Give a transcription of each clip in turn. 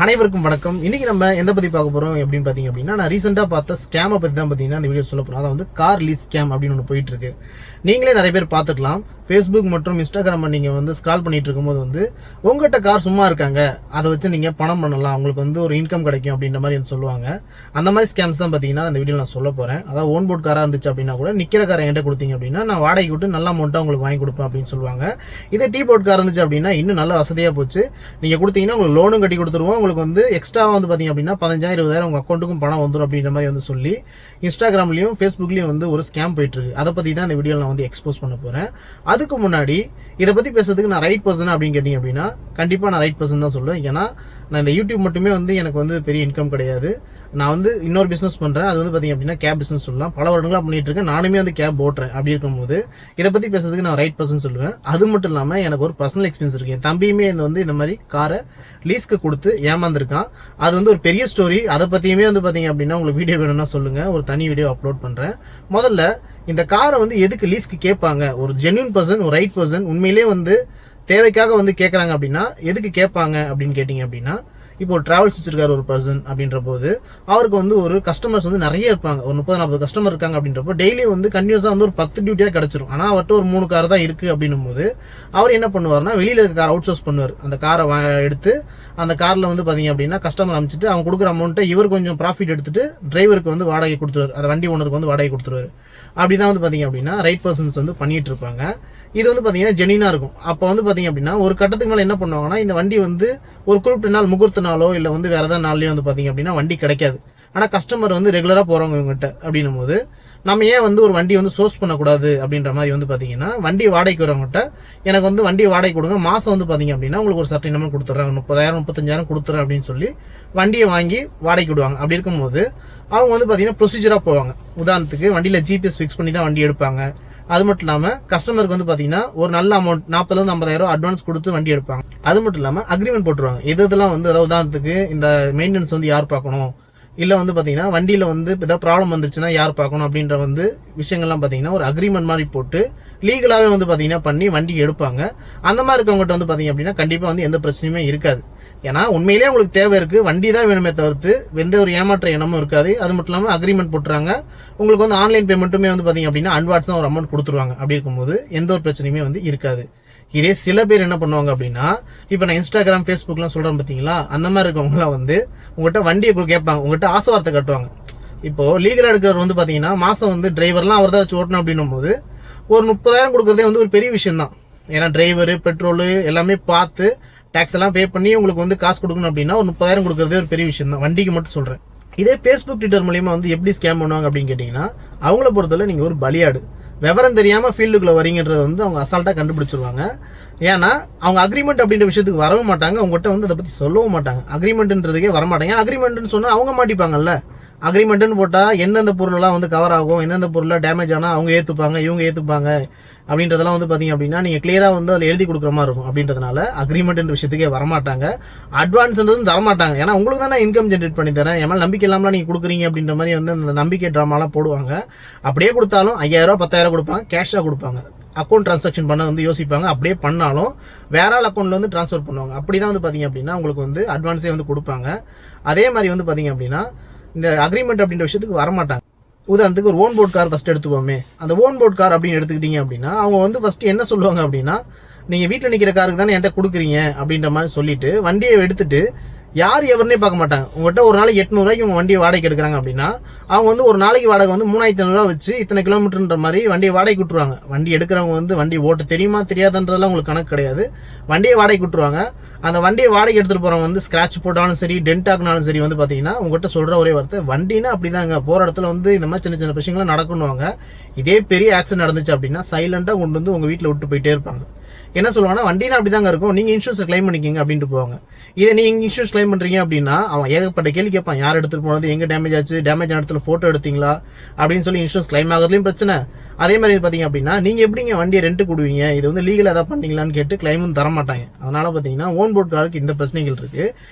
அனைவருக்கும் வணக்கம். இன்னைக்கு நம்ம எந்த பத்தி பார்க்க போறோம் அப்படின்னு பாத்தீங்க அப்படின்னா, நான் ரீசெண்டா பார்த்த ஸ்கேமை பத்தி தான் பாத்தீங்கன்னா இந்த வீடியோ சொல்ல போறோம். அதாவது கார் லீஸ் ஸ்கேம் அப்படின்னு ஒன்று போயிட்டு இருக்கு. நீங்களே நிறைய பேர் பார்த்துக்கலாம். ஃபேஸ்புக் மற்றும் இன்ஸ்டாகிராம் நீங்க ஸ்க்ரால் பண்ணிட்டு இருக்கும்போது உங்ககிட்ட கார் சும்மா இருக்காங்க, அதை வச்சு நீங்க பணம் பண்ணலாம், உங்களுக்கு ஒரு இன்கம் கிடைக்கும் அப்படின்ற மாதிரி சொல்லுவாங்க. அந்த மாதிரி ஸ்கேம்ஸ் தான் பாத்தீங்கன்னா இந்த வீடியோ நான் சொல்ல போறேன். அதாவது ஓன் போர்ட் காரா இருந்துச்சு அப்படின்னா கூட நிக்கிற காரை என்கிட்ட கொடுத்தீங்க அப்படின்னா நான் வாடகை விட்டு நல்ல அமௌண்ட்டா உங்களுக்கு வாங்கி கொடுப்பேன் அப்படின்னு சொல்லுவாங்க. இதே டீ போர்ட் கார் இருந்துச்சு அப்படின்னா இன்னும் நல்ல வசதியா போச்சு. நீங்க கொடுத்தீங்கன்னா உங்களுக்கு லோனும் கட்டி கொடுத்துருவோம். உங்களுக்கு எக்ஸ்ட்ரா பாத்தீங்க அப்படின்னா 15,000-20,000 உங்க அக்கௌண்ட்டுக்கும் பணம் வந்துடும் அப்படின்ற மாதிரி சொல்லி இன்ஸ்டாகிராம்லயும் ஃபேஸ்புக்லயும் ஒரு ஸ்கேம் போயிட்டு இருக்கு. அதை பத்தி தான் இந்த வீடியோல நான் எக்ஸ்போஸ் பண்ண போறேன். அதுக்கு முன்னாடி இதை பத்தி பேசுறதுக்கு நான் ரைட் பர்சன் அப்படின்னு கேட்டீங்க அப்படின்னா கண்டிப்பா நான் ரைட் பர்சன் தான் சொல்லுவேன். ஏன்னா நான் இந்த யூடியூப் மட்டுமே எனக்கு பெரிய இன்கம் கிடையாது. நான் இன்னொரு பிசினஸ் பண்றேன். அது பாத்தீங்க அப்படின்னா கேப் பிசினஸ் சொல்லலாம். பல வருடங்களா பண்ணிட்டு இருக்கேன். நானுமே கேப் ஓட்டுறேன். அப்படி இருக்கும்போது இதை பத்தி பேசுறதுக்கு நான் ரைட் பர்சன் சொல்லுவேன். அது மட்டும் இல்லாம எனக்கு ஒரு பர்சனல் எக்ஸ்பீரியன்ஸ் இருக்கு. என் தம்பியுமே இந்த மாதிரி காரை லீஸ்க்கு கொடுத்து ஏமாந்துருக்கான். அது ஒரு பெரிய ஸ்டோரி. அதை பத்தியுமே பாத்தீங்க அப்படின்னா உங்களுக்கு வீடியோ வேணும்னா சொல்லுங்க, ஒரு தனி வீடியோ அப்லோட் பண்றேன். முதல்ல இந்த காரை எதுக்கு லீஸ்க்கு கேட்பாங்க? ஒரு ஜென்யூன் பர்சன், ஒரு ரைட் பர்சன் உண்மையிலேயே தேவைக்காக கேட்கறாங்க அப்படின்னா எதுக்கு கேட்பாங்க அப்படின்னு கேட்டீங்க அப்படின்னா, இப்போ ஒரு டிராவல்ஸ் வச்சிருக்காரு ஒரு பர்சன் அப்படின்ற போது அவருக்கு ஒரு கஸ்டமர்ஸ் நிறைய இருப்பாங்க. ஒரு 30-40 கஸ்டமர் இருக்காங்க அப்படின்றப்போ டெய்லி கண்டினியூஸா ஒரு 10 டியூட்டியா கிடைச்சிரும். ஆனா அவர்கிட்ட ஒரு 3 கார் தான் இருக்கு அப்படின்னும் போது அவர் என்ன பண்ணுவார்னா வெளியில இருக்க கார் அவுட் சோர்ஸ் பண்ணுவார். அந்த காரை எடுத்து அந்த கார்ல பாத்தீங்க அப்படின்னா கஸ்டமர் அமைச்சிட்டு அவங்க கொடுக்குற அமௌண்ட்டை இவர் கொஞ்சம் ப்ராஃபிட் எடுத்துட்டு டிரைவருக்கு வாடகை கொடுத்துருவாரு. அந்த வண்டி ஓனருக்கு வாடகை கொடுத்துருவாரு. அப்படிதான் பாத்தீங்க அப்படின்னா ரைட் பர்சன்ஸ் பண்ணிட்டு இருப்பாங்க. இது பாத்தீங்கன்னா ஜெனினா இருக்கும். அப்ப பாத்தீங்க அப்படின்னா ஒரு கட்டத்துக்கு மேல என்ன பண்ணுவாங்கன்னா இந்த வண்டி ஒரு குறிப்பிட்ட நாள் முகூர்த்த நாளோ இல்ல வேற ஏதாவது நாள்லயோ பாத்தீங்க அப்படின்னா வண்டி கிடைக்காது. ஆனா கஸ்டமர் ரெகுலரா போறவங்க இவங்ககிட்ட அப்படின்னும் போது நம்ம ஏன் ஒரு வண்டி சோர்ஸ் பண்ணக்கூடாது அப்படின்ற மாதிரி பாத்தீங்கன்னா வண்டி வாடகைக்கு வரவங்ககிட்ட எனக்கு வண்டி வாடகை கொடுங்க, மாசம் பாத்தீங்க அப்படின்னா உங்களுக்கு ஒரு சர்டின் அமௌண்ட் கொடுத்துறாங்க, 30,000-35,000 கொடுத்துறேன் அப்படின்னு சொல்லி வண்டியை வாங்கி வாடகைக்கு விடுவாங்க. அப்படி இருக்கும்போது அவங்க பாத்தீங்கன்னா ப்ரொசீஜரா போவாங்க. உதாரணத்துக்கு வண்டியில ஜிபிஎஸ் ஃபிக்ஸ் பண்ணி தான் வண்டி எடுப்பாங்க. அது மட்டும் இல்லாம கஸ்டமருக்கு பாத்தீங்கன்னா ஒரு நல்ல அமௌண்ட் 40,000-50,000 அட்வான்ஸ் கொடுத்து வண்டி எடுப்பாங்க. அது மட்டும் இல்லாம அக்ரிமெண்ட் போட்டுருவாங்க. இதெல்லாம் அதாவது உதாரணத்துக்கு இந்த மெயின்டெனன்ஸ் யார் பார்க்கணும், இல்ல பாத்தீங்கன்னா வண்டியில ஏதாவது ப்ராப்ளம் வந்துருச்சுன்னா யார் பார்க்கணும் அப்படின்ற விஷயங்கள்லாம் பாத்தீங்கன்னா ஒரு அக்ரிமெண்ட் மாதிரி போட்டு லீகலாவே பாத்தீங்கன்னா பண்ணி வண்டி எடுப்பாங்க. அந்த மாதிரி இருக்கவங்ககிட்ட பாத்தீங்க அப்படின்னா கண்டிப்பா எந்த பிரச்சனையுமே இருக்காது. ஏன்னா உண்மையிலேயே உங்களுக்கு தேவை இருக்கு, வண்டி தான் வேணுமே தவிர்த்து எந்த ஒரு ஏமாற்ற எண்ணமும் இருக்காது. அது மட்டும் இல்லாம அக்ரிமெண்ட் போட்டுறாங்க. உங்களுக்கு ஆன்லைன் பேமெண்ட்டுமே பாத்தீங்க அப்படின்னா அட்வான்ஸ் தான் ஒரு அமௌண்ட் கொடுத்துருவாங்க. அப்படி இருக்கும்போது எந்த ஒரு பிரச்சனையுமே இருக்காது. இதே சில பேர் என்ன பண்ணுவாங்க அப்படின்னா, இப்ப நான் இன்ஸ்டாகிராம் ஃபேஸ்புக்லாம் சொல்றேன் பாத்தீங்களா, அந்த மாதிரி இருக்கவங்கலாம் உங்ககிட்ட வண்டியை கேட்பாங்க, உங்ககிட்ட ஆசை வார்த்தை கட்டுவாங்க. இப்போ லீகலா எடுக்கிறவர் பாத்தீங்கன்னா மாசம் டிரைவர்லாம் அவர் தான் வச்சு ஓட்டணும் அப்படின்னும் போது ஒரு 30,000 கொடுக்கறதே ஒரு பெரிய விஷயம் தான். ஏன்னா டிரைவர் பெட்ரோல் எல்லாமே பார்த்து டாக்ஸ் எல்லாம் பே பண்ணி உங்களுக்கு காசு கொடுக்கணும் அப்படின்னா ஒரு 30,000 கொடுக்கறதே ஒரு பெரிய விஷயம் தான். வண்டிக்கு மட்டும் சொல்றேன். இதே ஃபேஸ்புக் ட்விட்டர் மூலியமா எப்படி ஸ்கேம் பண்ணுவாங்க அப்படின்னு கேட்டீங்கன்னா, அவங்கள பொறுத்தவரை நீங்க ஒரு பலியாடு, விவரம் தெரியாம ஃபீல்டுக்குள்ள வரீங்கன்றது அவங்க அசால்ட்டா கண்டுபிடிச்சிருவாங்க. ஏன்னா அவங்க அக்ரிமெண்ட் அப்படின்ற விஷயத்துக்கு வரவும் மாட்டாங்க, அவங்ககிட்ட அதை பத்தி சொல்லவும் மாட்டாங்க. அக்ரிமெண்ட்ன்றதுக்கே வரமாட்டாங்க. அக்ரிமெண்ட்னு சொன்னா அவங்க மாட்டிப்பாங்கல்ல. அக்ரிமெண்ட்னு போட்டா எந்தெந்த பொருளெல்லாம் கவர் ஆகும், எந்தெந்த பொருள் டேமேஜ் ஆனா அவங்க ஏத்துப்பாங்க, இவங்க ஏத்துப்பாங்க அப்படின்றதெல்லாம் பாத்தீங்க அப்படின்னா நீங்க கிளியரா அதுல எழுதி கொடுக்குற மாதிரி இருக்கும். அப்படின்றதுனால அக்ரிமெண்ட் விஷயத்துக்கே வரமாட்டாங்க. அட்வான்ஸ்ன்றதும் தரமாட்டாங்க. ஏன்னா உங்களுக்கு தான் இன்கம் ஜென்ரேட் பண்ணி தரேன், என் மேல நம்பிக்கை இல்லாம நீங்க கொடுக்குறீங்க அப்படின்ற மாதிரி அந்த நம்பிக்கை டிராமாலாம் போடுவாங்க. அப்படியே கொடுத்தாலும் 5,000 10,000 கொடுப்பாங்க, கேஷா கொடுப்பாங்க. அக்கௌண்ட் டிரான்சாக்ஷன் பண்ண யோசிப்பாங்க. அப்படியே பண்ணாலும் வேற ஆள் அக்கௌண்ட்ல டிரான்ஸ்ஃபர் பண்ணுவாங்க. அப்படிதான் பாத்தீங்க அப்படின்னா உங்களுக்கு அட்வான்ஸே கொடுப்பாங்க. அதே மாதிரி பாத்தீங்க அப்படின்னா இந்த அக்ரிமெண்ட் அப்படின்ற விஷயத்துக்கு வரமாட்டாங்க. உதாரணத்துக்கு ஒரு ஓன் போர்ட் கார் ஃபர்ஸ்ட் எடுத்துக்கோமே. அந்த ஓன் போர்ட் கார் அப்படின்னு எடுத்துக்கிட்டீங்க அப்படின்னா அவங்க ஃபர்ஸ்ட் என்ன சொல்லுவாங்க அப்படின்னா, நீங்க வீட்டுல நிக்கிற காருக்கு தானே என்கிட்ட கொடுக்குறீங்க அப்படின்ற மாதிரி சொல்லிட்டு வண்டியை எடுத்துட்டு யார் எவருனே பார்க்க மாட்டாங்க. உங்ககிட்ட ஒரு நாளைக்கு 800 ரூபாய்க்கு உங்க வண்டியை வாடகை எடுக்கிறாங்க அப்படின்னா அவங்க ஒரு நாளைக்கு வாடகை 3,500 ரூபாய் வச்சு இத்தனை கிலோமீட்டர்ன்ற மாதிரி வண்டியை வாடகை விட்டுருவாங்க. வண்டி எடுக்கிறவங்க வண்டி ஓட்ட தெரியுமா தெரியாதுன்றதெல்லாம் உங்களுக்கு கணக்கு கிடையாது. வண்டியை வாடகை விட்டுருவாங்க. அந்த வண்டியை வாடகை எடுத்துட்டு போறவங்க ஸ்கிராட்ச் போட்டாலும் சரி, டென்ட் ஆகினாலும் சரி பாத்தீங்கன்னா உங்ககிட்ட சொல்ற ஒரே வார்த்தை, வண்டினா அப்படிதாங்க, போற இடத்துல இந்த மாதிரி சின்ன சின்ன விஷயங்கள்லாம் நடக்கணுவாங்க. இதே பெரிய ஆக்சிடென்ட் நடந்துச்சு அப்படின்னா சைலண்டா கொண்டு உங்க வீட்டுல விட்டு போயிட்டே இருப்பாங்க. என்ன சொல்லுவாங்கன்னா வண்டினா அப்படிதாங்க இருக்கும், நீங்க இன்சூரன்ஸ் கிளைம் பண்ணிக்கிங்க அப்படின்ட்டு போவாங்க. இதை நீங்க இன்சூரன்ஸ் கிளைம் பண்றீங்க அப்படின்னா அவன் ஏகப்பட்ட கேள்வி கேட்பான். யார் எடுத்துட்டு போனது, எங்க டேமேஜ் ஆச்சு, டேமேஜ் ஆன இடத்துல போட்டோ எடுத்தீங்களா அப்படின்னு சொல்லி இன்சூரன்ஸ் கிளைம் ஆகிறதுலயும் பிரச்சனை. அதே மாதிரி பாத்தீங்க அப்படின்னா நீங்க எப்படிங்க வண்டியை ரெண்ட் கொடுவீங்க, இது லீகலா ஏதாவது பண்ணீங்களான்னு கேட்டு கிளைமும் தர மாட்டாங்க. அதனால பாத்தீங்கன்னா ஓன் போர்ட் காருக்கு இந்த பிரச்சனைகள் இருக்கு.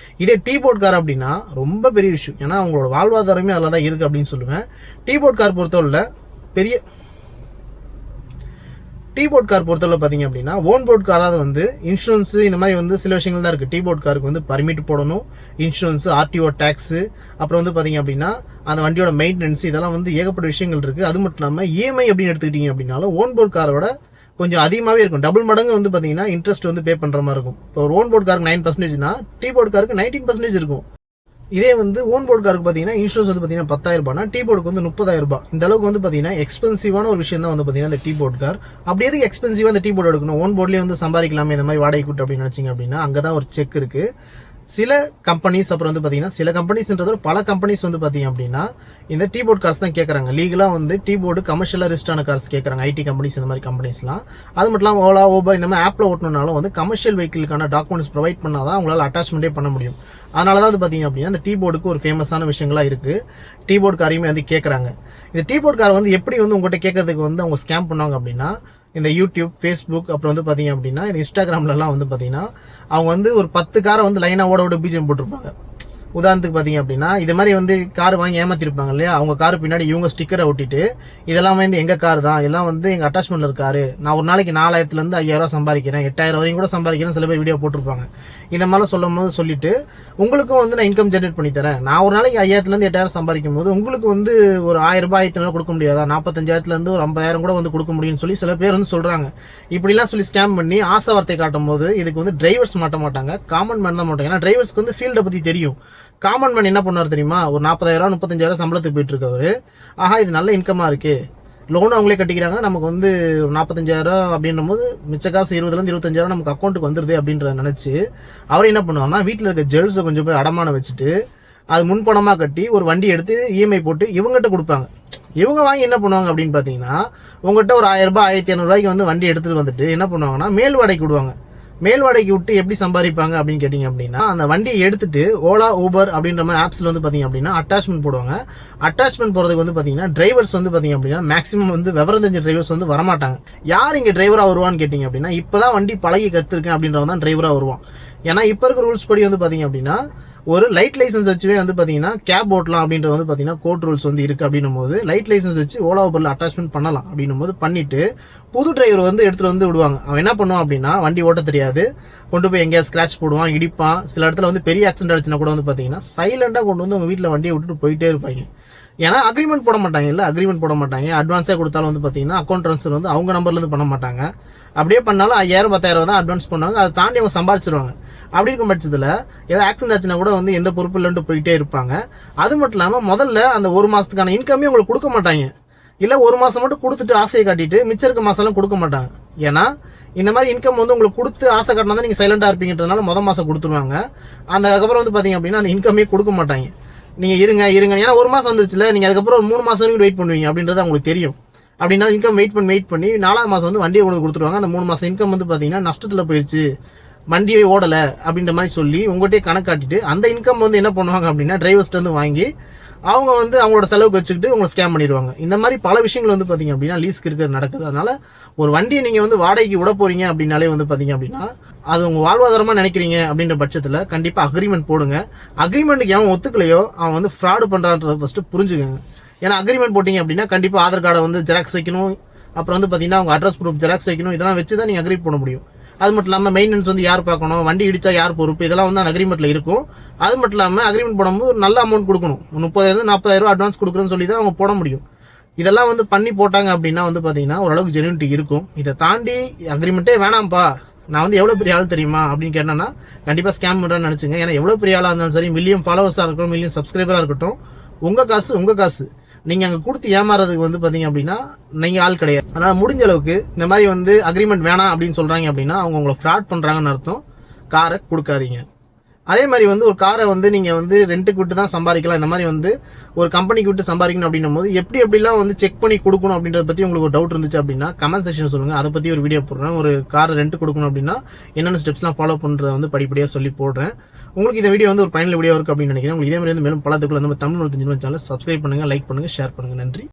இதே டீ போர்ட் கார் அப்படின்னா ரொம்ப பெரிய விஷயம். ஏன்னா அவங்களோட வாழ்வாதாரமே அதுல தான் இருக்கு அப்படின்னு சொல்லுவேன். டீ போர்ட் கார் பொறுத்தவரை டீ போர்ட் கார் பொறுத்தவரை பார்த்தீங்க அப்படின்னா ஓன் போர்ட் காராவது வந்து இன்சூரன்ஸ் இந்த மாதிரி வந்து சில விஷயங்கள் தான் இருக்குது. டீ போர்ட் காருக்கு வந்து பர்மிட் போடணும், இன்சூரன்ஸ், ஆர்டிஓ டேக்ஸு, அப்புறம் வந்து பார்த்தீங்க அப்படின்னா அந்த வண்டியோட மெயின்டெனன்ஸ், இதெல்லாம் வந்து ஏகப்பட்ட விஷயங்கள் இருக்குது. அது மட்டும் இல்லாமல் இஎம்ஐ அப்படின்னு எடுத்துக்கிட்டீங்க அப்படின்னாலும் ஓன் போர்ட் காரோட கொஞ்சம் அதிகமாகவே இருக்கும். டபுள் மடங்கு வந்து பார்த்தீங்கன்னா இன்ட்ரெஸ்ட் வந்து பே பண்ணுற மாதிரி இருக்கும். இப்போ ஒரு ஓன் போர்ட் காருக்கு 9%னா டீ போர்ட் காருக்கு 19% இருக்கும். இதே வந்து ஓன் போர்ட் காருக்கு பார்த்தீங்கன்னா இன்சூரன்ஸ் வந்து பார்த்தீங்கன்னா 10,000 ரூபாய்னா டீ போர்டுக்கு வந்து 30,000 ரூபாய். இந்த அளவுக்கு வந்து பார்த்தீங்கன்னா எக்ஸ்பென்சிவான ஒரு விஷயம் தான் வந்து பார்த்தீங்கன்னா இந்த டீ போர்ட் கார். அப்படி எதுக்கு எக்ஸ்பென்சிவாக அந்த டீ போர்டு எடுக்கணும்? ஓன் போர்ட்லேயே வந்து சம்பாதிக்கலாமே இந்த மாதிரி வாடகை கூட்டு அப்படின்னு நினச்சிங்க அப்படின்னா அங்கே தான் ஒரு செக் இருக்குது. சில கம்பெனிஸ், அப்புறம் வந்து பார்த்தீங்கன்னா சில கம்பெனிஸ்ன்றதோட பல கம்பெனிஸ் வந்து பார்த்தீங்க அப்படின்னா இந்த டீ போர்ட் கார்ஸ் தான் கேட்குறாங்க. லீகலாக வந்து டீ போர்டு கமர்ஷியலாக ரிஜிஸ்டான கார்ஸ் கேட்குறாங்க, ஐடி கம்பெனிஸ் இந்த மாதிரி கம்பெனிஸ்லாம். அது மட்டும் இல்லாமல் ஓலா, ஊபர் இந்த மாதிரி ஆப்பில் ஓட்டணும்னாலும் வந்து கமர்ஷியல் வெஹிக்கிளுக்கான டாக்குமெண்ட்ஸ் ப்ரொவைட் பண்ணால் தான் உங்களால் அட்டாச்மெண்ட்டே பண்ண முடியும். அதனால தான் வந்து பார்த்தீங்க அப்படின்னா இந்த டீ போர்டுக்கு ஒரு ஃபேமஸான விஷயங்களாக இருக்குது. டீ போர்ட் காரையுமே வந்து கேட்குறாங்க. இந்த டீ போர்ட் காரை வந்து எப்படி வந்து உங்கள்கிட்ட கேட்கறதுக்கு வந்து அவங்க ஸ்கேம் பண்ணுவாங்க அப்படின்னா இந்த யூடியூப், ஃபேஸ்புக், அப்புறம் வந்து பார்த்தீங்க அப்படின்னா இந்த இன்ஸ்டாகிராம்லலாம் வந்து பார்த்தீங்கன்னா அவங்க வந்து ஒரு 10 காரை வந்து லைனாக ஓட பிஜிஎம் போட்டிருப்பாங்க. உதாரணத்துக்கு பார்த்தீங்க அப்படின்னா இது மாதிரி வந்து கார் வாங்கி ஏமாத்திருப்பாங்க இல்லையா, அவங்க கார் பின்னாடி இவங்க ஸ்டிக்கரை ஒட்டிட்டு இதெல்லாம் வந்து எங்கள் கார் தான், எல்லாம் வந்து எங்கள் அட்டாச்மெண்ட்ல இருக்காரு, நான் ஒரு நாளைக்கு 4,000 5,000 சம்பாதிக்கிறேன், 8,000 வரையும் கூட சம்பாதிக்கிறேன், சில பேர் வீடியோ போட்டிருப்பாங்க. இந்த மாதிரிலாம் சொல்லும் போது சொல்லிட்டு உங்களுக்கும் வந்து நான் இன்கம் ஜென்ரேட் பண்ணி தரேன், நான் ஒரு நாளைக்கு 5,000 8,000 சம்பாதிக்கும் போது உங்களுக்கு வந்து ஒரு 1,000 ரூபாய் 1,000 கொடுக்க முடியாதா, 45,000 ஒரு 50,000 கூட வந்து கொடுக்க முடியும்னு சொல்லி சில பேர் வந்து சொல்றாங்க. இப்படிலாம் சொல்லி ஸ்கேம் பண்ணி ஆசை வார்த்தை காட்டும் போது இதுக்கு வந்து டிரைவர்ஸ் மாட்ட மாட்டாங்க, காமன் மேன் தான் மாட்டாங்க. ஏன்னா டிரைவர்ஸ்க்கு வந்து ஃபீல்டை பத்தி தெரியும். காமன் மேன் என்ன பண்ணார் தெரியுமா, ஒரு 40,000 35,000 சம்பளத்துக்கு போயிட்டு இருக்கவர், ஆஹா இது நல்ல இன்கமா இருக்கு, லோன் அவங்களே கட்டிக்கிறாங்க, நமக்கு வந்து 45,000 அப்படின்னும் போது மிச்ச காசு 20,000 25,000 நமக்கு அக்கௌண்ட்டுக்கு வந்துருது அப்படின்றத நினைச்சு அவர் என்ன பண்ணுவாங்கன்னா வீட்டில் இருக்க ஜுவல்ஸை கொஞ்சம் போய் அடமானம் வச்சுட்டு அது முன்பணமாக கட்டி ஒரு வண்டி எடுத்து இஎம்ஐ போட்டு இவங்ககிட்ட கொடுப்பாங்க. இவங்க வாங்கி என்ன பண்ணுவாங்க அப்படின்னு பார்த்தீங்கன்னா உங்ககிட்ட ஒரு 1,000 ரூபாய் 1,500 ரூபாய்க்கு வந்து வண்டி எடுத்துட்டு வந்துட்டு என்ன பண்ணுவாங்கன்னா மேல் வாடகைக்கு விடுவாங்க. மேல் வாடகைக்கு விட்டு எப்படி சம்பாதிப்பாங்க அப்படின்னு கேட்டிங்க அப்படின்னா அந்த வண்டியை எடுத்துட்டு ஓலா, ஊபர் அப்படின்ற மாதிரி ஆப்ஸில் வந்து பார்த்தீங்க அப்படின்னா அட்டாச்மெண்ட் போடுவாங்க. அட்டாச்மெண்ட் போகிறதுக்கு வந்து பார்த்தீங்கன்னா டிரைவர்ஸ் வந்து பார்த்தீங்க அப்படின்னா மேக்ஸிமம் வந்து விவரம் தெரிஞ்ச டிரைவர்ஸ் வந்து வரமாட்டாங்க. யார் இங்கே டிரைவராக வருவான்னு கேட்டிங்க அப்படின்னா இப்போ தான் வண்டி பழகி கற்றுருக்கேன் அப்படின்றவங்க தான் டிரைவராக வருவான். ஏன்னா இப்போ இருக்க ரூல்ஸ் படி வந்து பார்த்தீங்க அப்படின்னா ஒரு லைட் லைசன்ஸ் வச்சுவே வந்து பார்த்தீங்கன்னா கேப் ஓட்டலாம் அப்படின்றது வந்து பார்த்தீங்கன்னா கோர்ட் ரூல்ஸ் வந்து இருக்குது. அப்படின்னும் போது லைட் லைசன்ஸ் வச்சு ஓலா ஊபரில் அட்டாச்மெண்ட் பண்ணலாம். அப்படின்னும் போது பண்ணிட்டு புது டிரைவர் வந்து எடுத்துகிட்டு வந்து விடுவாங்க. அவன் என்ன பண்ணுவான் அப்படின்னா வண்டி ஓட்ட தெரியாது, கொண்டு போய் எங்கேயா ஸ்க்ராட்ச் போடுவான், இடிப்பான். சில இடத்துல வந்து பெரிய ஆக்சிடென்ட் ஆச்சுன்னா கூட வந்து பார்த்தீங்கன்னா சைலண்டாக கொண்டு வந்து உங்கள் வீட்டில் வண்டியை விட்டுட்டு போயிட்டே இருப்பாங்க. ஏன்னா அக்ரிமெண்ட் போட மாட்டாங்க, இல்லை அக்ரிமெண்ட் போட மாட்டாங்க. அட்வான்ஸாக கொடுத்தாலும் வந்து பார்த்தீங்கன்னா அக்கௌண்ட் ட்ரான்ஸ்ஃபர் வந்து அவங்க நம்பர்லேருந்து பண்ண மாட்டாங்க. அப்படியே பண்ணாலும் 5,000 10,000 தான் அட்வான்ஸ் பண்ணுவாங்க. அதை தாண்டி அவங்க சம்பாதிச்சிருவாங்க. அப்படி இருக்கும் பட்சத்தில் ஏதாவது ஆக்சிடென்ட் ஆச்சுன்னா கூட வந்து எந்த பொறுப்பு இல்லைன்ட்டு போயிட்டே இருப்பாங்க. அது மட்டும் இல்லாமல் முதல்ல அந்த ஒரு மாதத்துக்கான இன்கமே உங்களுக்கு கொடுக்க மாட்டாங்க. இல்லை ஒரு மாதம் மட்டும் கொடுத்துட்டு ஆசையை காட்டிட்டு மிச்சம் இருக்க மாதம்லாம் கொடுக்க மாட்டாங்க. ஏன்னா இந்த மாதிரி இன்கம் வந்து உங்களுக்கு கொடுத்து ஆசை காட்டினா தான் நீங்கள் சைலண்டாக இருப்பீங்கன்றதுனால மாதம் கொடுத்துருவாங்க. அதுக்கப்புறம் வந்து பார்த்தீங்க அப்படின்னா அந்த இன்கமே கொடுக்க மாட்டாங்க. நீங்கள் இருங்க ஏன்னா ஒரு மாதம் வந்துருச்சுல, நீங்கள் அதுக்கப்புறம் ஒரு 3 மாதம் வரைக்கும் வெயிட் பண்ணுவீங்க அப்படின்றது அவங்களுக்கு தெரியும். அப்படின்னா இன்கம் வெயிட் பண்ணி 4ஆவது மாதம் வந்து வண்டியை கொண்டு கொடுத்துருவாங்க. அந்த 3 மாதம் இன்கம் வந்து பார்த்தீங்கன்னா நஷ்டத்தில் போயிடுச்சு, வண்டியை ஓடலை அப்படின்ற மாதிரி சொல்லி உங்கள்கிட்டயே கணக்காட்டிட்டு அந்த இன்கம் வந்து என்ன பண்ணுவாங்க அப்படின்னா டிரைவர்ஸ்ட்டு வந்து வாங்கி அவங்க வந்து அவங்களோட செலவுக்கு வச்சுக்கிட்டு உங்களை ஸ்கேம் பண்ணிடுவாங்க. இந்த மாதிரி பல விஷயங்கள் வந்து பார்த்தீங்க அப்படின்னா லீஸ்க்கு இருக்கிறது நடக்குது. அதனால ஒரு வண்டியை நீங்கள் வந்து வாடகைக்கு விட போறீங்க அப்படின்னாலே வந்து பார்த்தீங்க அப்படின்னா அது உங்கள் வாழ்வாதாரமாக நினைக்கிறீங்க அப்படின்ற பட்சத்தில் கண்டிப்பாக அக்ரிமெண்ட் போடுங்க. அக்ரிமெண்ட்டுக்கு எவன் ஒத்துக்கலையோ அவன் வந்து ஃப்ராடு பண்ணுறான்றத ஃபஸ்ட்டு புரிஞ்சுக்கங்க. ஏன்னா அக்ரிமெண்ட் போட்டிங்க அப்படின்னா கண்டிப்பாக ஆதார் கார்டை வந்து ஜெராக்ஸ் வைக்கணும், அப்புறம் வந்து பார்த்தீங்கன்னா அவங்க அட்ரஸ் ப்ரூஃப் ஜெராக்ஸ் வைக்கணும். இதெல்லாம் வச்சு தான் நீங்கள் அக்ரி பண்ண முடியும். அது மட்டும் இல்லாமல் மெயின்டெனன்ஸ் வந்து யார் பார்க்கணும், வண்டி இடிச்சா யார் பொறுப்பு, இதெல்லாம் வந்து அந்த அக்ரிமெண்ட்டில் இருக்கும். அது மட்டும் இல்லாமல் அக்ரிமெண்ட் போடும்போது நல்ல அமௌண்ட் கொடுக்கணும். 30,000 40,000 ரூபா அட்வான்ஸ் கொடுக்குறேன்னு சொல்லி தான் அவங்க போட முடியும். இதெல்லாம் வந்து பண்ணி போட்டாங்க அப்படின்னா வந்து பார்த்தீங்கன்னா ஓரளவுக்கு ஜென்யூனிட்டி இருக்கும். இதை தாண்டி அக்ரிமெண்ட்டே வேணாம்ப்பா, நான் வந்து எவ்வளோ பெரிய ஆள் தெரியுமா அப்படின்னு கேட்டேன்னா கண்டிப்பாக ஸ்கேம் பண்ணுறேன்னு நினச்சிங்க. ஏன்னா எவ்வளோ பெரிய ஆளாக இருந்தாலும் சரி, மில்லியன் ஃபாலோவர்ஸாக இருக்கட்டும், மில்லியன் சப்ஸ்கிரைபராக இருக்கட்டும், உங்கள் காசு நீங்கள் அங்கே கொடுத்து ஏமாறதுக்கு வந்து பார்த்தீங்க அப்படின்னா நீங்கள் ஆள் கிடையாது. அதனால் முடிஞ்ச அளவுக்கு இந்த மாதிரி வந்து அக்ரிமெண்ட் வேணாம் அப்படின்னு சொல்கிறாங்க அப்படின்னா அவங்க உங்களை ஃப்ராட் பண்ணுறாங்கன்னு அர்த்தம். காரை கொடுக்காதீங்க. அதே மாதிரி வந்து ஒரு காரை வந்து நீங்கள் வந்து ரெண்ட்டுக்கு விட்டு தான் சம்பாதிக்கலாம். இந்த மாதிரி வந்து ஒரு கம்பெனிக்கு விட்டு சம்பாதிக்கணும் அப்படின்னும் போது எப்படிலாம் வந்து செக் பண்ணி கொடுக்கணும் அப்படின்றத பற்றி உங்களுக்கு ஒரு டவுட் இருந்துச்சு அப்படின்னா கமெண்ட் செக்ஷன் சொல்லுங்கள். அதை பற்றி ஒரு வீடியோ போடுறேன். ஒரு காரை ரெண்ட் கொடுக்கணும் அப்படின்னா என்னென்ன ஸ்டெப்ஸ்லாம் ஃபாலோ பண்ணுறத வந்து படிப்படியாக சொல்லி போடுறேன். உங்களுக்கு இந்த வீடியோ வந்து ஒரு பயனுள்ள வீடியோ இருக்குது அப்படின்னு நினைக்கிறேன். உங்களுக்கு இதே மாதிரி வந்து மேலும் பலத்துக்குள்ள நம்ம தமிழ் தெரிஞ்சுக்கணும் சேனலை சப்ஸ்கிரைப் பண்ணுங்கள், லைக் பண்ணுங்கள், ஷேர் பண்ணுங்கள். நன்றி.